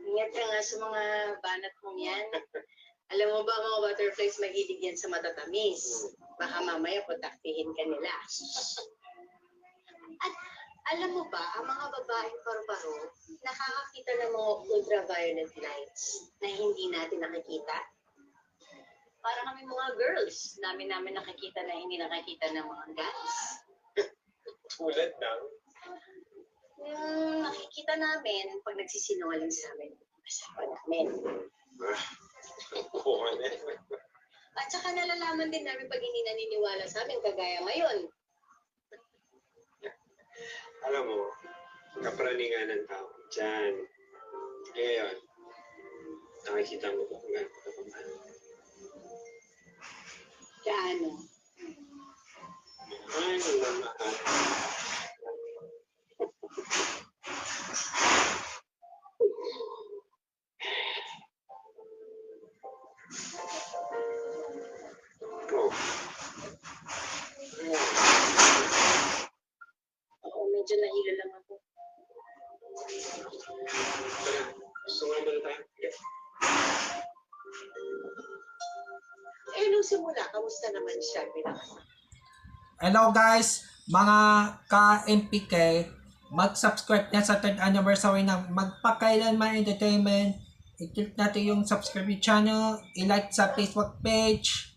Ingat ka nga sa mga banat mong yan. Alam mo ba, mga butterflies mahilig yan sa matatamis. Baka mamaya putaktihin ka nila. At alam mo ba, ang mga babaeng paru-paro, nakakakita ng mga ultraviolet lights na hindi natin nakikita? Para kami mga girls, namin nakikita na hindi nakikita ng mga guys. Tulad ng? Nakikita namin pag nagsisinungaling sa amin ang asawa namin. At saka nalalaman din namin pag hindi naniniwala sa amin, kagaya ngayon. Alam mo, kapraningan ng tao dyan. Ngayon, nakikita mo kung gano'n ka kapamahal. Gaano? Ay, mamahal. Oh. Oo, medyo nahilo lang ako. Gusto nga muna tayo. Nung simula, kamusta naman siya? Hello guys, mga ka-MPK, mag-subscribe na sa 3rd anniversary ng Magpakailanman Entertainment. I-click natin yung subscribe channel, i-like sa Facebook page,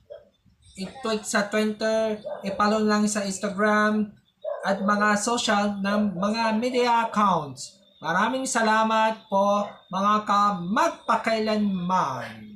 i-tweet sa Twitter, i-follow lang sa Instagram, at mga social ng mga media accounts. Maraming salamat po mga ka-magpakailanman.